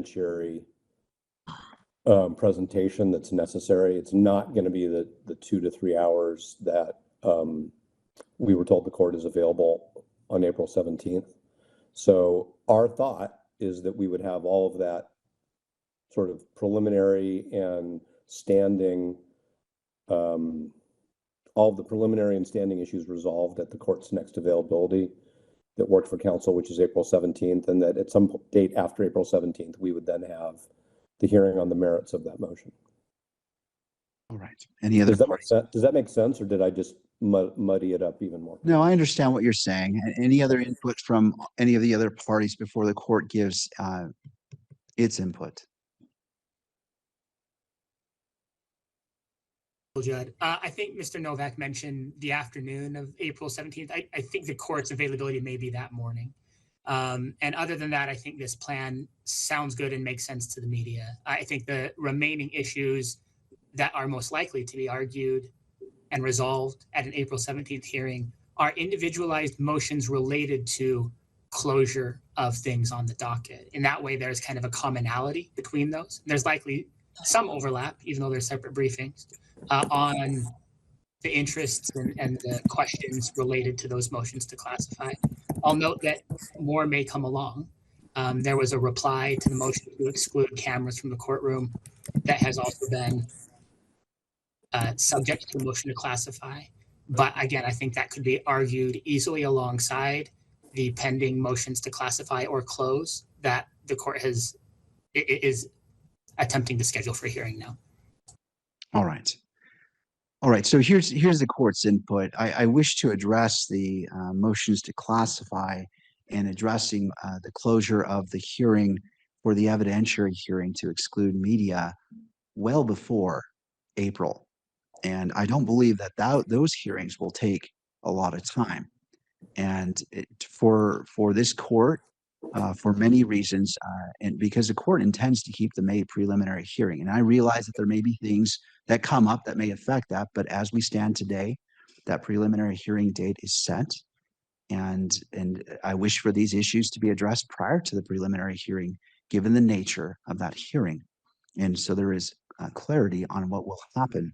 evidentiary presentation that's necessary. It's not going to be the 2 to 3 hours that we were told the court is available on April 17th. So our thought is that we would have all of that sort of preliminary and standing, all of the preliminary and standing issues resolved at the court's next availability that worked for counsel, which is April 17th, and that at some date after April 17th, we would then have the hearing on the merits of that motion. All right. Any other parties? Does that make sense, or did I just muddy it up even more? No, I understand what you're saying. Any other input from any of the other parties before the court gives its input? Judd, I think Mr. Novak mentioned the afternoon of April 17th. I think the court's availability may be that morning. And other than that, I think this plan sounds good and makes sense to the media. I think the remaining issues that are most likely to be argued and resolved at an April 17th hearing are individualized motions related to closure of things on the docket. In that way, there's kind of a commonality between those. There's likely some overlap, even though they're separate briefings, on the interests and the questions related to those motions to classify. I'll note that more may come along. There was a reply to the motion to exclude cameras from the courtroom that has also been subject to a motion to classify. But again, I think that could be argued easily alongside the pending motions to classify or close that the court is attempting to schedule for hearing now. All right. All right. So here's the court's input. I wish to address the motions to classify and addressing the closure of the hearing for the evidentiary hearing to exclude media well before April. And I don't believe that those hearings will take a lot of time. And for this court, for many reasons, and because the court intends to keep the May preliminary hearing. And I realize that there may be things that come up that may affect that, but as we stand today, that preliminary hearing date is set. And I wish for these issues to be addressed prior to the preliminary hearing, given the nature of that hearing. And so there is clarity on what will happen.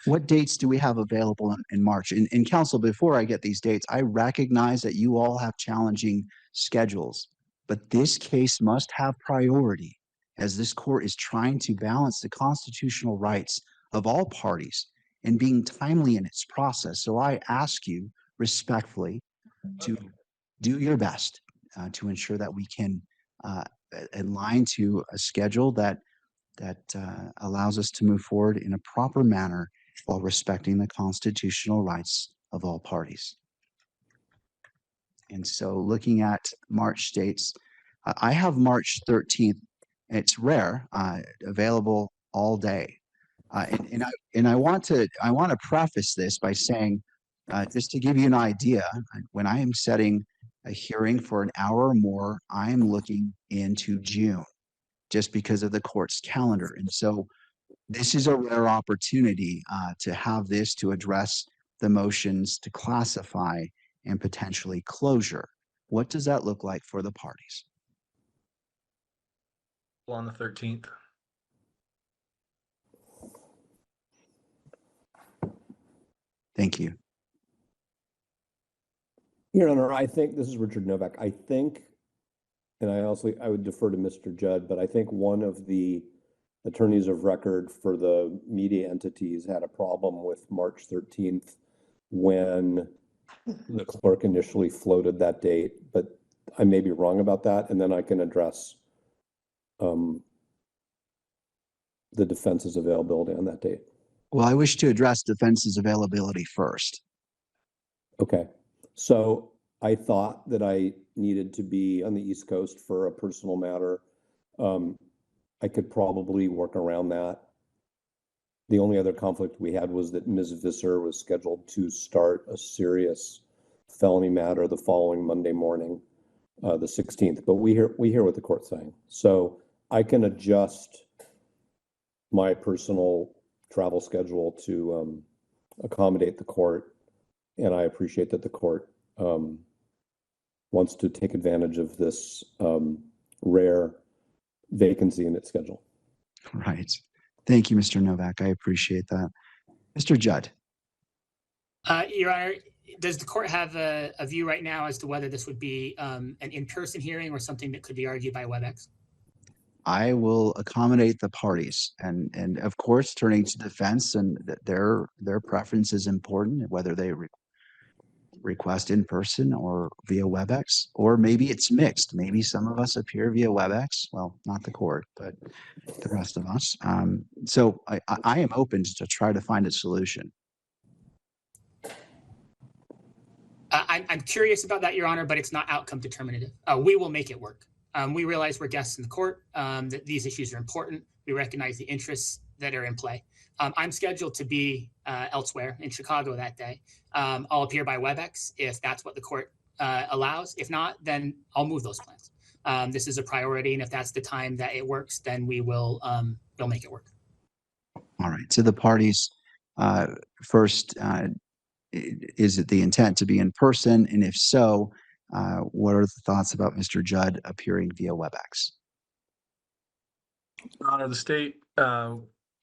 What dates do we have available in March? In council, before I get these dates, I recognize that you all have challenging schedules, but this case must have priority as this court is trying to balance the constitutional rights of all parties and being timely in its process. So I ask you respectfully to do your best to ensure that we can align to a schedule that allows us to move forward in a proper manner while respecting the constitutional rights of all parties. And so looking at March dates, I have March 13th. It's rare, available all day. And I want to preface this by saying, just to give you an idea, when I am setting a hearing for an hour or more, I am looking into June just because of the court's calendar. And so this is a rare opportunity to have this to address the motions to classify and potentially closure. What does that look like for the parties? On the 13th. Thank you. Your Honor, I think, this is Richard Novak. I think, and I would defer to Mr. Judd, but I think one of the attorneys of record for the media entities had a problem with March 13th when the clerk initially floated that date, but I may be wrong about that, and then I can address the defense's availability on that date. Well, I wish to address defense's availability first. Okay. So I thought that I needed to be on the East Coast for a personal matter. I could probably work around that. The only other conflict we had was that Ms. Visser was scheduled to start a serious felony matter the following Monday morning, the 16th. But we hear what the court's saying. So I can adjust my personal travel schedule to accommodate the court. And I appreciate that the court wants to take advantage of this rare vacancy in its schedule. Right. Thank you, Mr. Novak. I appreciate that. Mr. Judd. Your Honor, does the court have a view right now as to whether this would be an in-person hearing or something that could be argued by WebEx? I will accommodate the parties, and of course, turning to defense, and their preference is important, whether they request in person or via WebEx, or maybe it's mixed. Maybe some of us appear via WebEx. Well, not the court, but the rest of us. So I am open to try to find a solution. I'm curious about that, Your Honor, but it's not outcome determinative. We will make it work. We realize we're guests in the court, that these issues are important. We recognize the interests that are in play. I'm scheduled to be elsewhere in Chicago that day. I'll appear by WebEx if that's what the court allows. If not, then I'll move those plans. This is a priority, and if that's the time that it works, then we'll make it work. All right. To the parties, first, is it the intent to be in person? And if so, what are the thoughts about Mr. Judd appearing via WebEx? Your Honor, the state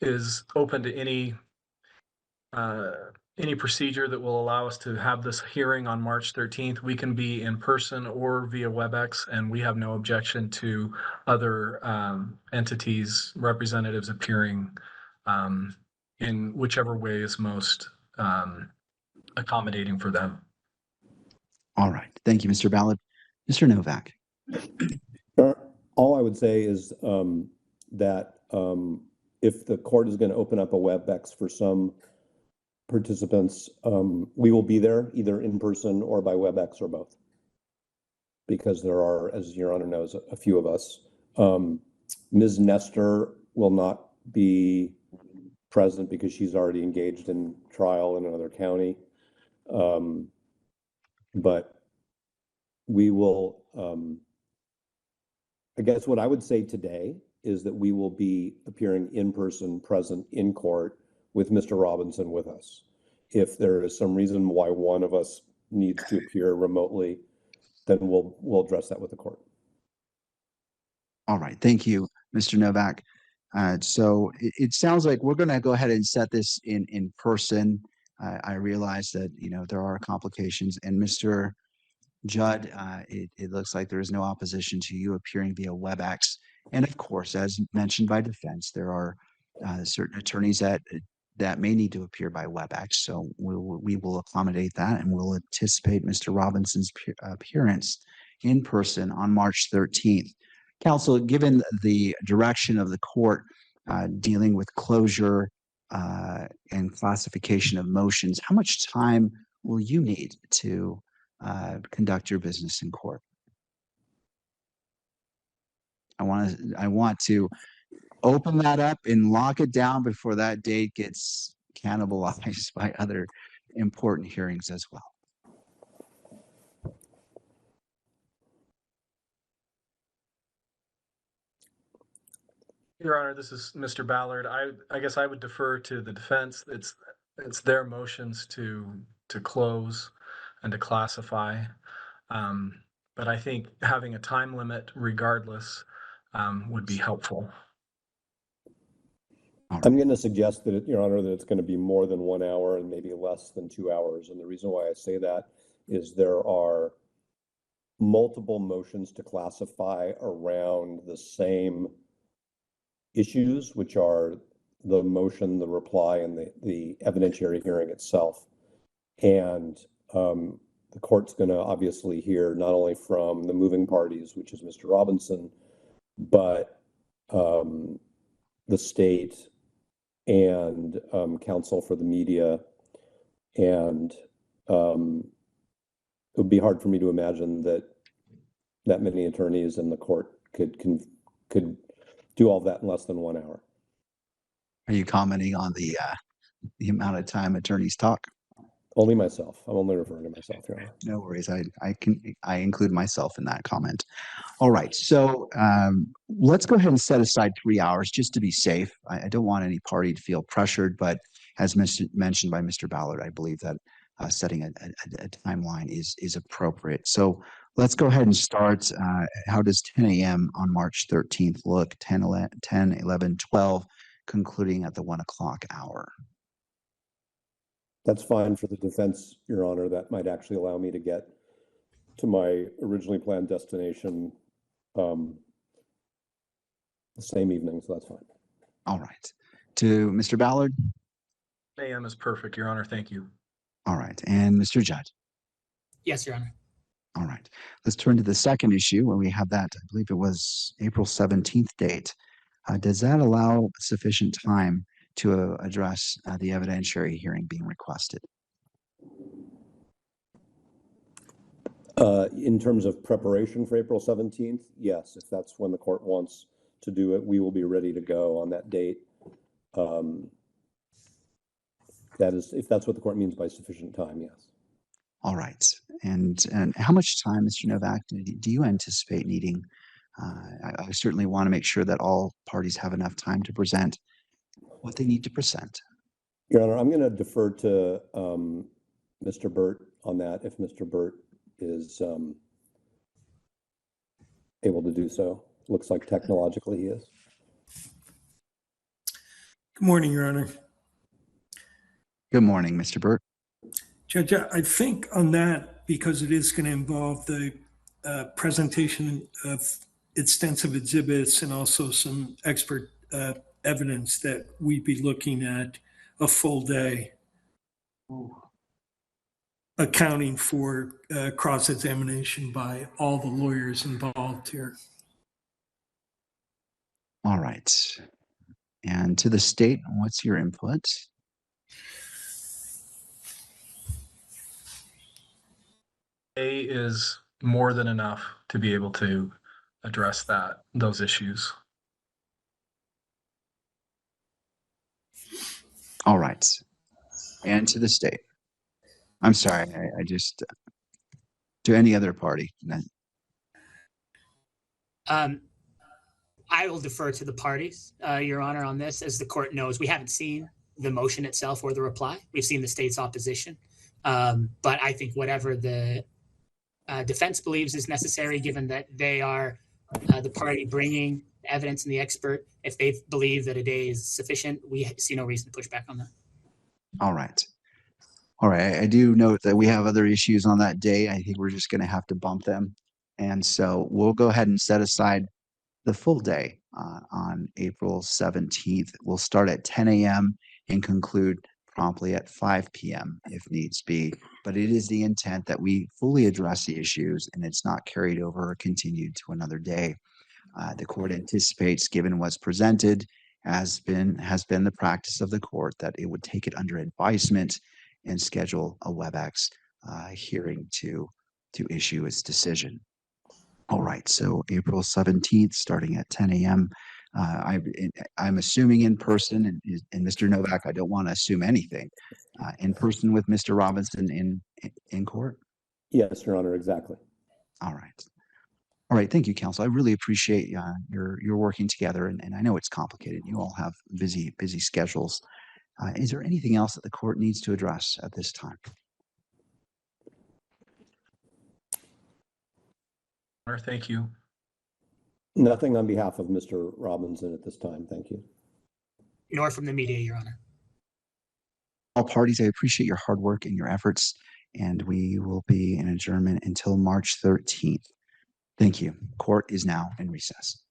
is open to any procedure that will allow us to have this hearing on March 13th. We can be in person or via WebEx, and we have no objection to other entities, representatives appearing in whichever way is most accommodating for them. All right. Thank you, Mr. Ballard. Mr. Novak. All I would say is that if the court is going to open up a WebEx for some participants, we will be there either in person or by WebEx or both, because there are, as Your Honor knows, a few of us. Ms. Nestor will not be present because she's already engaged in trial in another county. But we will, I guess what I would say today is that we will be appearing in person, present in court with Mr. Robinson with us. If there is some reason why one of us needs to appear remotely, then we'll address that with the court. All right. Thank you, Mr. Novak. So it sounds like we're going to go ahead and set this in person. I realize that, there are complications, and Mr. Judd, it looks like there is no opposition to you appearing via WebEx. And of course, as mentioned by defense, there are certain attorneys that may need to appear by WebEx. So we will accommodate that, and we'll anticipate Mr. Robinson's appearance in person on March 13th. Counsel, given the direction of the court dealing with closure and classification of motions, how much time will you need to conduct your business in court? I want to open that up and lock it down before that date gets cannibalized by other important hearings as well. Your Honor, this is Mr. Ballard. I guess I would defer to the defense. It's their motions to close and to classify. But I think having a time limit regardless would be helpful. I'm going to suggest that, Your Honor, that it's going to be more than 1 hour and maybe less than 2 hours. And the reason why I say that is there are multiple motions to classify around the same issues, which are the motion, the reply, and the evidentiary hearing itself. And the court's going to obviously hear not only from the moving parties, which is Mr. Robinson, but the state and counsel for the media. And it would be hard for me to imagine that many attorneys in the court could do all that in less than 1 hour. Are you commenting on the amount of time attorneys talk? Only myself. I'm only referring to myself, Your Honor. No worries. I include myself in that comment. All right. So let's go ahead and set aside 3 hours just to be safe. I don't want any party to feel pressured, but as mentioned by Mr. Ballard, I believe that setting a timeline is appropriate. So Let's go ahead and start. How does 10 a.m. on March 13th look? 10, 11, 12, concluding at the 1 o'clock hour. That's fine for the defense, Your Honor. That might actually allow me to get to my originally planned destination the same evening, so that's fine. All right. To Mr. Ballard? AM is perfect, Your Honor. Thank you. All right. And Mr. Judd? Yes, Your Honor. All right. Let's turn to the second issue where we have that, I believe it was April 17th date. Does that allow sufficient time to address the evidentiary hearing being requested? In terms of preparation for April 17th, yes, if that's when the court wants to do it, we will be ready to go on that date. That is, if that's what the court means by sufficient time, yes. All right. And how much time, Mr. Novak, do you anticipate needing? I certainly want to make sure that all parties have enough time to present what they need to present. Your Honor, I'm going to defer to Mr. Burt on that, if Mr. Burt is able to do so. Looks like technologically he is. Good morning, Your Honor. Good morning, Mr. Burt. Judge, I think on that, because it is going to involve the presentation of extensive exhibits and also some expert evidence, that we'd be looking at a full day, accounting for cross-examination by all the lawyers involved here. All right. And to the state, what's your input? A is more than enough to be able to address those issues. All right. And to the state. I'm sorry, I just, to any other party. I will defer to the parties, Your Honor, on this. As the court knows, we haven't seen the motion itself or the reply. We've seen the state's opposition. But I think whatever the defense believes is necessary, given that they are the party bringing evidence and the expert, if they believe that a day is sufficient, we see no reason to push back on that. All right. All right. I do note that we have other issues on that day. I think we're just going to have to bump them. And so we'll go ahead and set aside the full day on April 17th. We'll start at 10 a.m. and conclude promptly at 5 p.m. if needs be. But it is the intent that we fully address the issues and it's not carried over or continued to another day. The court anticipates, given what's presented, has been the practice of the court, that it would take it under advisement and schedule a WebEx hearing to issue its decision. All right, so April 17th, starting at 10 a.m. I'm assuming in person, and Mr. Novak, I don't want to assume anything. In person with Mr. Robinson in court? Yes, Your Honor, exactly. All right. All right, thank you, counsel. I really appreciate your working together, and I know it's complicated. You all have busy schedules. Is there anything else that the court needs to address at this time? Thank you. Nothing on behalf of Mr. Robinson at this time. Thank you. Nor from the media, Your Honor. All parties, I appreciate your hard work and your efforts, and we will be in adjournment until March 13th. Thank you. Court is now in recess.